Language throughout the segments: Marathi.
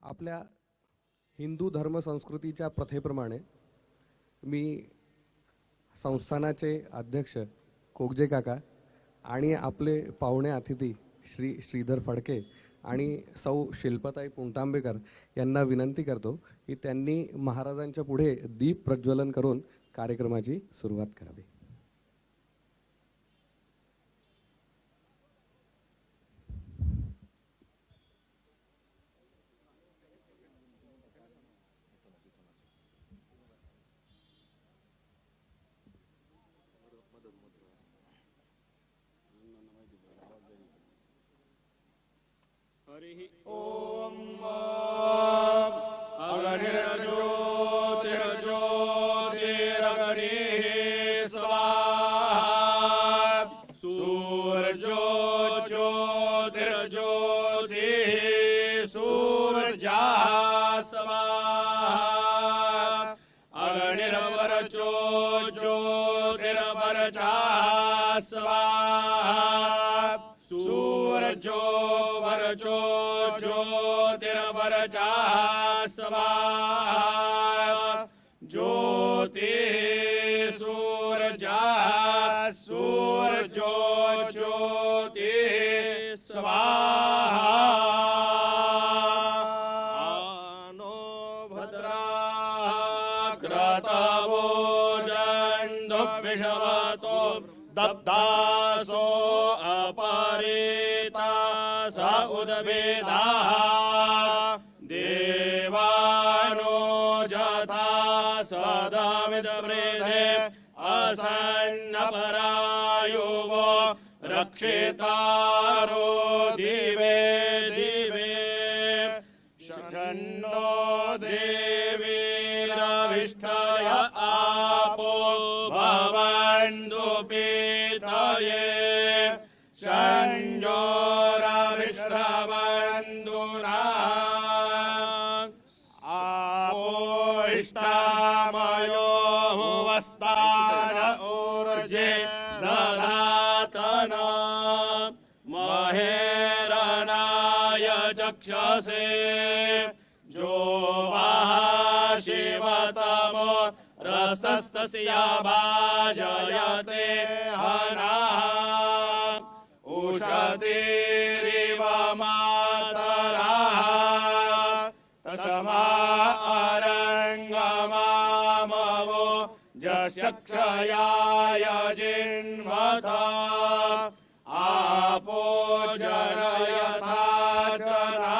आपल्या हिंदू धर्म संस्कृतीच्या प्रथेप्रमाणे मी संस्थानाचे अध्यक्ष कोगजे काका आणि आपले पाहुणे अतिथी श्री श्रीधर फडके आणि सौ शिल्पताई पुणतांबेकर यांना विनंती करतो की त्यांनी महाराजांच्या पुढे दीप प्रज्वलन करून कार्यक्रमाची सुरुवात करावी. ओम अग्निर्ज्योतिर्ज्योतिरग्निः स्वाहा सूर्यो ज्योतिर्ज्योतिः सूर्यः स्वाहा अग्निर्वरचो ज्योतिर्वरचः स्वाहा सूर्यो वरचो ज्योतिर्वरचः स्वाहा ज्योतिः सूर्यः सूर्यो ज्योतिः स्वाहा नो भद्राः क्रतवो जन्तु विषवतो दब्दासो अपरेता स उद्वेदाः देवानो जथा सदामिदवृधे असन्नपरायुवो रक्षितारो दिवे दिवे शन्नो देवीरविष्ठय आपो भवन्तु पीतये संजोरविश्रवन्दुना आपोष्टामयो भुवस्तान ऊर्जे दधातना महेरणाय चक्षसे जो शिवतमो रसस्तस्या भाजयते हनः उषतीरिव मातरः तस्मा अरङ्गमामवो जक्षयाय जिन्वता आपो जनयथा जना.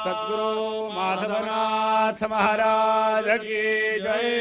सद्गुरु माधवनाथ महाराज की जय.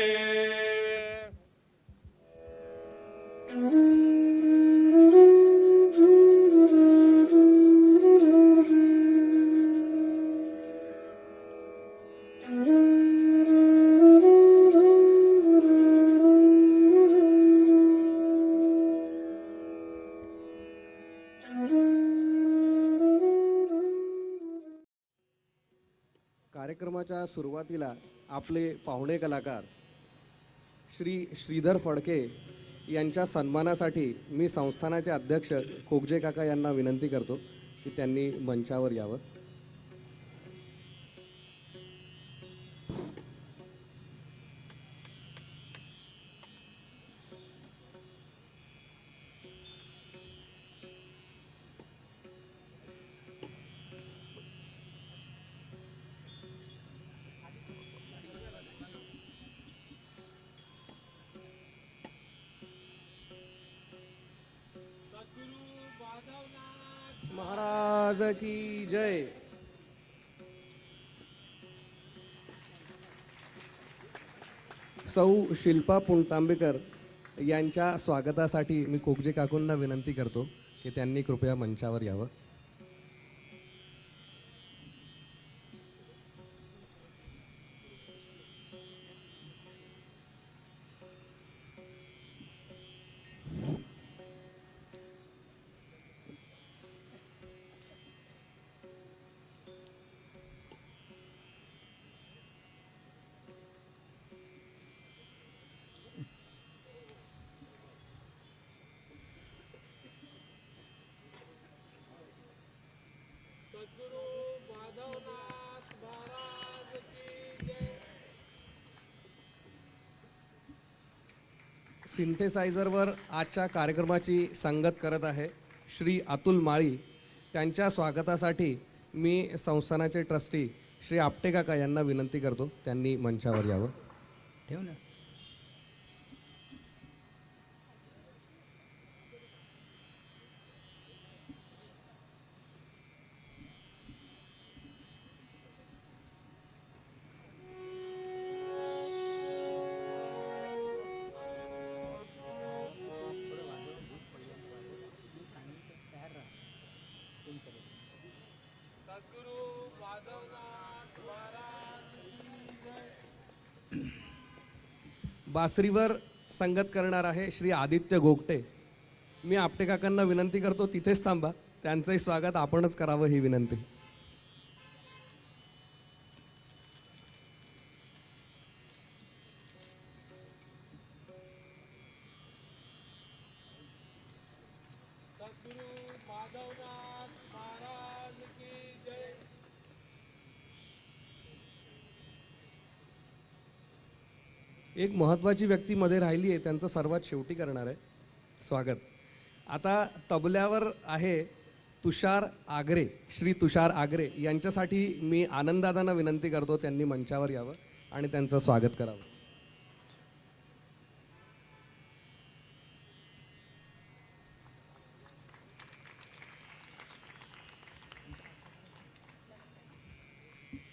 कार्यक्रमाच्या सुरुवातीला आपले पाहुणे कलाकार श्री श्रीधर फडके यांच्या सन्मानासाठी मी संस्थानाचे अध्यक्ष कोगजे काका यांना विनंती करतो की त्यांनी मंचावर यावं. महाराज की जय. सौ शिल्पा पुणतांबेकर यांच्या स्वागतासाठी मी कोगजे काकूंना विनंती करतो की त्यांनी कृपया मंचावर यावं. सिंथेसायझरवर आजच्या कार्यक्रमाची संगत करत आहे श्री अतुल माळी. त्यांच्या स्वागतासाठी मी संस्थानाचे ट्रस्टी श्री आपटे काका यांना विनंती करतो, त्यांनी मंचावर यावं. ठेव ना. बासरीवर संगत करणार आहे श्री आदित्य गोगटे. मी आपटे काकांना विनंती करतो तिथेच थांबा, त्यांचंही स्वागत आपणच करावं ही विनंती. एक महत्त्वाची व्यक्ती मध्ये राहिली आहे, त्यांचं सर्वात शेवटी करणार आहे स्वागत. आता तबल्यावर आहे तुषार आगरे, श्री तुषार आगरे. यांच्यासाठी मी आनंददादांना विनंती करतो, त्यांनी मंचावर यावं आणि त्यांचं स्वागत करावं.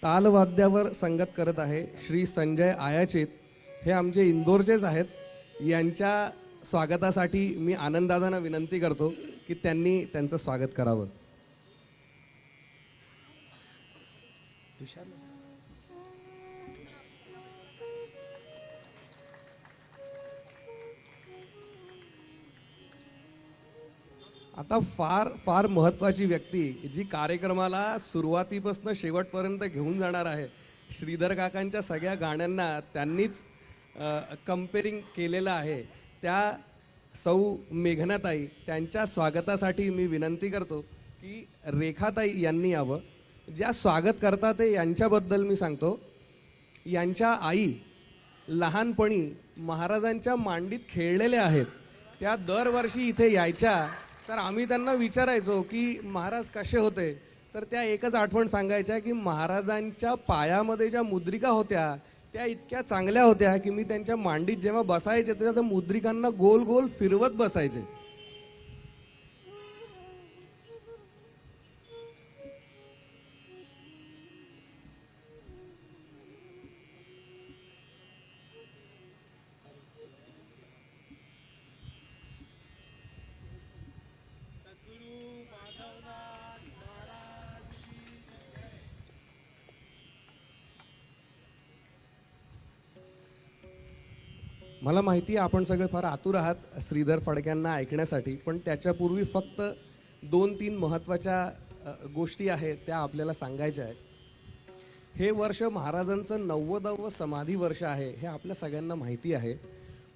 तालवाद्यावर संगत करत आहे श्री संजय आयाचित. हे आमचे इंदोरचेच आहेत. यांच्या स्वागतासाठी मी आनंददादांना विनंती करतो की त्यांनी त्यांचं स्वागत करावं. आता फार फार महत्त्वाची व्यक्ती जी कार्यक्रमाला सुरुवातीपासून शेवटपर्यंत घेऊन जाणार आहे. श्रीधर काकांच्या सगळ्या गाण्यांना त्यांनीच कंपेरिंग केलेलं आहे. त्या सौ मेघनाताई, त्यांच्या स्वागतासाठी मी विनंती करतो की रेखाताई यांनी यावं. ज्या स्वागत करतात ते यांच्याबद्दल मी सांगतो. यांच्या आई लहानपणी महाराजांच्या मांडीत खेळलेल्या आहेत. त्या दरवर्षी इथे यायच्या, तर आम्ही त्यांना विचारायचो की महाराज कसे होते, तर त्या एकच आठवण सांगायच्या की महाराजांच्या पायामध्ये ज्या मुद्रिका होत्या त्या इतक्या चांगल्या होत्या की मी त्यांच्या मांडीत जेव्हा बसायचे तेव्हा त्या मुद्रिकांना गोल गोल फिरवत बसायचे. मला माहिती आहे आपण सगळे फार आतुर आहात श्रीधर फडक्यांना ऐकण्यासाठी, पण त्याच्यापूर्वी फक्त 2-3 महत्त्वाच्या गोष्टी आहेत त्या आपल्याला सांगायच्या आहेत. हे वर्ष महाराजांचं 90वं समाधी वर्ष आहे, हे आपल्या सगळ्यांना माहिती आहे.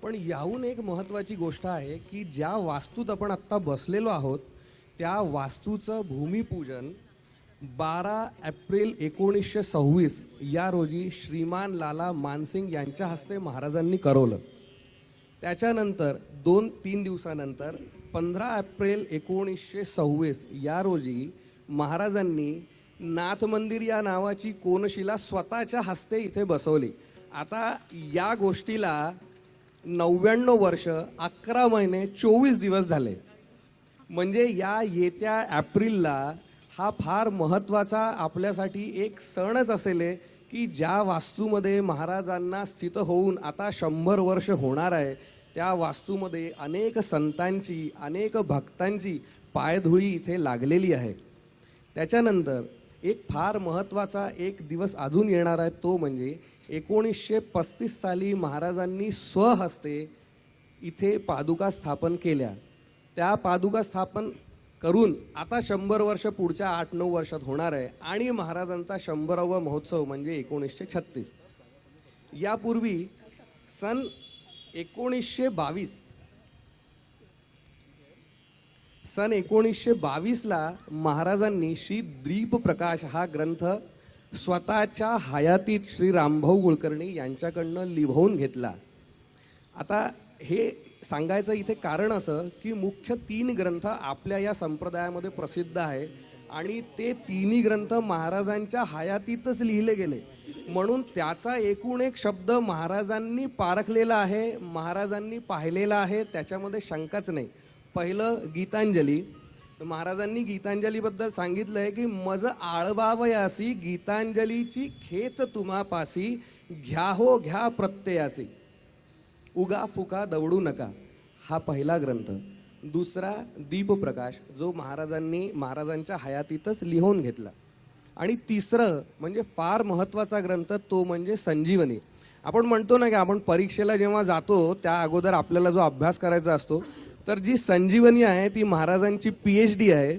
पण याहून एक महत्त्वाची गोष्ट आहे की ज्या वास्तूत आपण आत्ता बसलेलो आहोत त्या वास्तूचं भूमिपूजन 12 एप्रिल 1926 या रोजी श्रीमान लाला मानसिंग यांच्या हस्ते महाराजांनी करवलं. त्याच्यानंतर 2-3 दिवसानंतर 15 एप्रिल 1926 या रोजी महाराजांनी नाथ मंदिर या नावाची कोनशिला स्वतःच्या हस्ते इथे बसवली. आता या गोष्टीला 99 वर्ष 11 महिने 24 दिवस झाले. म्हणजे या येत्या एप्रिलला हा फार महत्त्वाचा आपल्यासाठी एक सणच असेल की ज्या वास्तूमध्ये महाराजांना स्थित होऊन आता 100 वर्ष होणार आहे, त्या वास्तूमध्ये अनेक संतांची, अनेक भक्तांची पायधुळी इथे लागलेली आहे. त्याच्यानंतर एक फार महत्त्वाचा एक दिवस अजून येणार आहे, तो म्हणजे 1935 साली महाराजांनी स्वहस्ते इथे पादुका स्थापन केल्या. त्या पादुका स्थापन करून आता 100 वर्ष पुढच्या 8-9 वर्षात होणार आहे आणि महाराजांचा 100वा महोत्सव म्हणजे 1936. यापूर्वी सन सन 1922ला महाराजांनी श्री दीप प्रकाश हा ग्रंथ स्वतःच्या हयातीत श्री रामभाऊ कुलकर्णी यांच्याकडनं लिहून घेतला. आता हे सांगायचं इथे कारण असं की मुख्य 3 ग्रंथ आपल्या या संप्रदायामध्ये प्रसिद्ध आहे आणि ते तिन्ही ग्रंथ महाराजांच्या हयातीतच लिहिले गेले, म्हणून त्याचा एकूण एक शब्द महाराजांनी पारखलेला आहे, महाराजांनी पाहिलेला आहे, त्याच्यामध्ये शंकाच नाही. पहिलं गीतांजली. तर महाराजांनी गीतांजलीबद्दल सांगितलं आहे की मज आळबावयासी गीतांजलीची खेच तुम्हापासी, घ्या हो घ्या प्रत्ययासी, उगा फुका दवडू नका. हा पहिला ग्रंथ. दुसरा दीपप्रकाश, जो महाराजांच्या हयातीतच लिहून घेतला. आणि तिसरं म्हणजे फार महत्त्वाचा ग्रंथ तो म्हणजे संजीवनी. आपण म्हणतो ना की आपण परीक्षेला जेव्हा जातो त्या अगोदर आपल्याला जो अभ्यास करायचा असतो, तर जी संजीवनी आहे ती महाराजांची PhD आहे.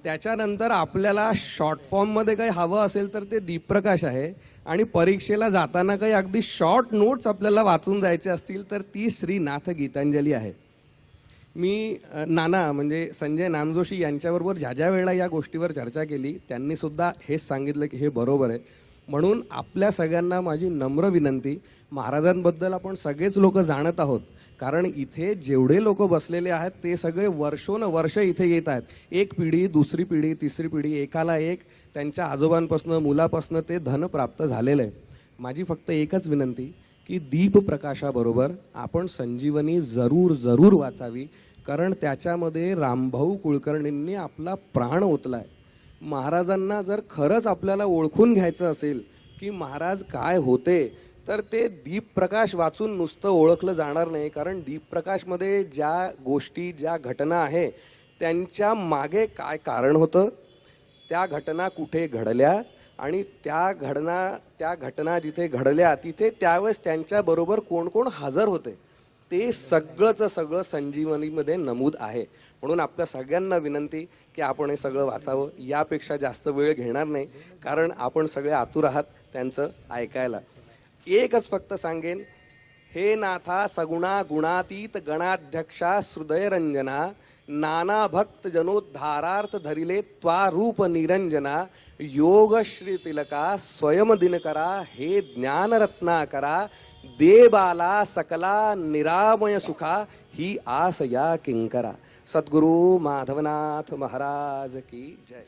त्याच्यानंतर आपल्याला शॉर्ट फॉर्ममध्ये काही हवं असेल तर ते दीपप्रकाश आहे. आणि परीक्षेला जाताना काही अगदी शॉर्ट नोट्स आपल्याला वाचून जायचे असतील तर ती श्रीनाथ गीतांजली आहे. मी नाना म्हणजे संजय नामजोशी यांच्याबरोबर ज्या वेळेला या गोष्टीवर चर्चा केली त्यांनी सुद्धा हेच सांगितलं की हे बरोबर आहे. म्हणून आपल्या सगळ्यांना माझी नम्र विनंती, महाराजांबद्दल आपण सगळेच लोक जाणत आहोत, कारण इथे जेवढे लोक बसलेले आहेत ते सगळे वर्षोनवर्ष इथे येत आहेत. एक पिढी, दुसरी पिढी, तिसरी पिढी, एकाला एक त्यांच्या आजोबांपासनं मुलापासनं ते धन प्राप्त झालेलं आहे. माझी फक्त एकच विनंती की दीपप्रकाशाबरोबर आपण संजीवनी जरूर वाचावी, कारण त्याच्यामध्ये रामभाऊ कुलकर्णींनी आपला प्राण ओतलाय. महाराजांना जर खरंच आपल्याला ओळखून घ्यायचं असेल की महाराज काय होते, तर ते दीपप्रकाश वाचून नुसतं ओळखलं जाणार नाही. कारण दीपप्रकाशमध्ये ज्या गोष्टी, ज्या घटना आहे त्यांच्या मागे काय कारण होतं, त्या घटना कुठे घडल्या आणि त्या घटना जिथे घडल्या तिथे त्यावेळेस त्यांच्याबरोबर कोण कोण हजर होते, ते सगळं संजीवनीमध्ये नमूद आहे. म्हणून आपल्या सगळ्यांना विनंती की आपण हे सगळं वाचावं. यापेक्षा जास्त वेळ घेणार नाही, कारण आपण सगळे आतुर आहात त्यांचं ऐकायला. एकच फक्त सांगेन, हे नाथा सगुणा गुणातीत गणाध्यक्षा हृदयरंजना, नाना भक्त जनोद्धारार्थ धरिले त्वा रूप निरंजना, योग श्री तिलका स्वयं दिनकरा हे ज्ञानरत्नाकरा, दे बाला सकला निरामय सुखा ही आस या किंकरा. सद्गुरु माधवनाथ महाराज की जय.